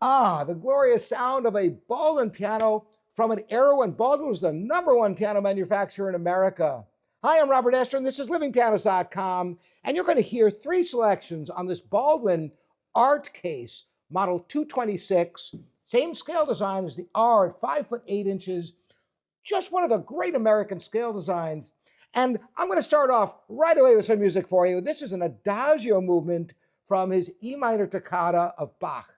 Ah, the glorious sound of a Baldwin piano from an era when Baldwin was the #1 piano manufacturer in America. Hi, I'm Robert Esther, and this is livingpianos.com. And you're going to hear 3 selections on this Baldwin art case, model 226. Same scale design as the R at 5'8". Just one of the great American scale designs. And I'm going to start off right away with some music for you. This is an adagio movement from his E minor toccata of Bach.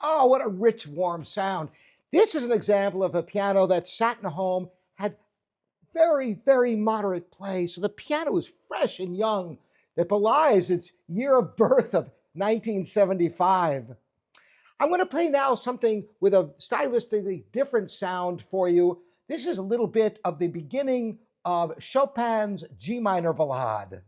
Oh, what a rich, warm sound. This is an example of a piano that sat in a home, had very, very moderate play. So the piano is fresh and young. That belies its year of birth of 1975. I'm going to play now something with a stylistically different sound for you. This is a little bit of the beginning of Chopin's G minor ballade.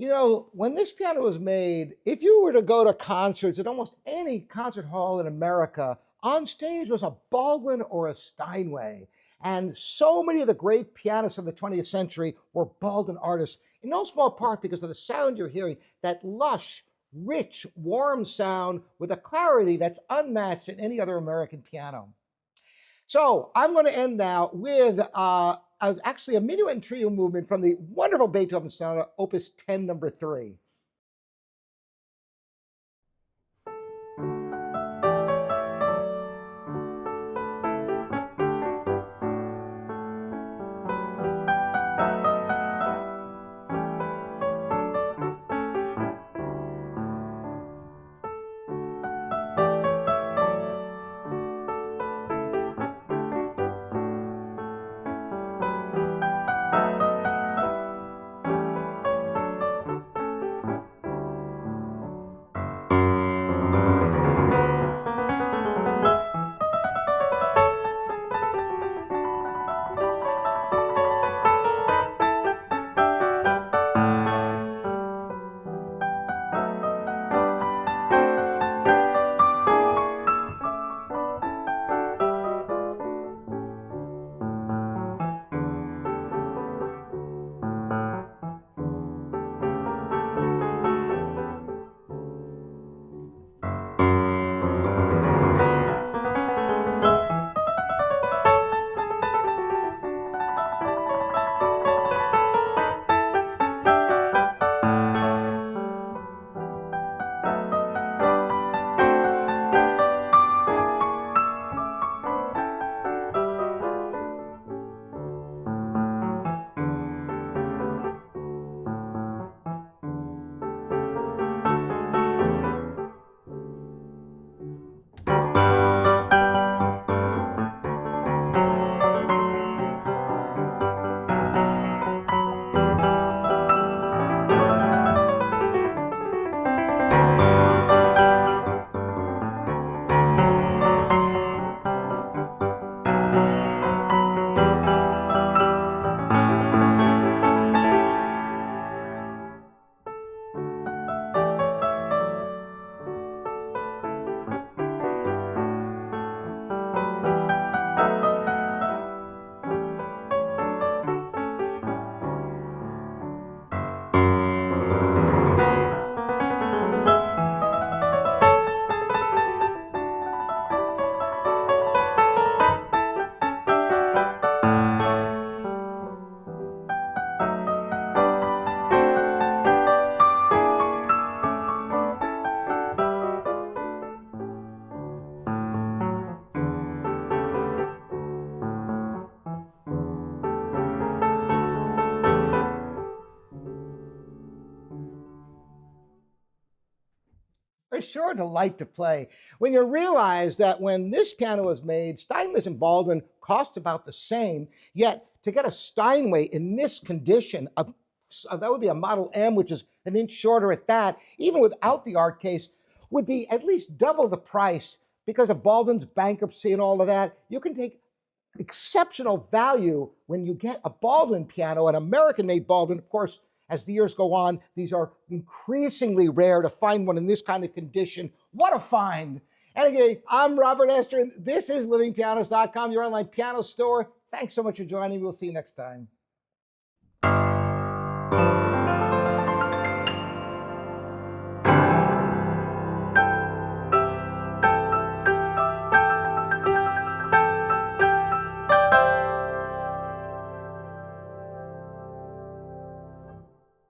You know, when this piano was made, if you were to go to concerts at almost any concert hall in America, on stage was a Baldwin or a Steinway. And so many of the great pianists of the 20th century were Baldwin artists, in no small part because of the sound you're hearing, that lush, rich, warm sound with a clarity that's unmatched in any other American piano. So I'm going to end now with actually a minuet and trio movement from the wonderful Beethoven Sonata, Opus 10, number 3. They're sure a delight to play. When you realize that when this piano was made, Steinways and Baldwin cost about the same, yet to get a Steinway in this condition, that would be a Model M, which is an inch shorter at that, even without the art case, would be at least double the price because of Baldwin's bankruptcy and all of that. You can take exceptional value when you get a Baldwin piano, an American-made Baldwin. Of course, as the years go on, these are increasingly rare to find one in this kind of condition. What a find. Anyway, I'm Robert Esther, and this is livingpianos.com, your online piano store. Thanks so much for joining me. We'll see you next time.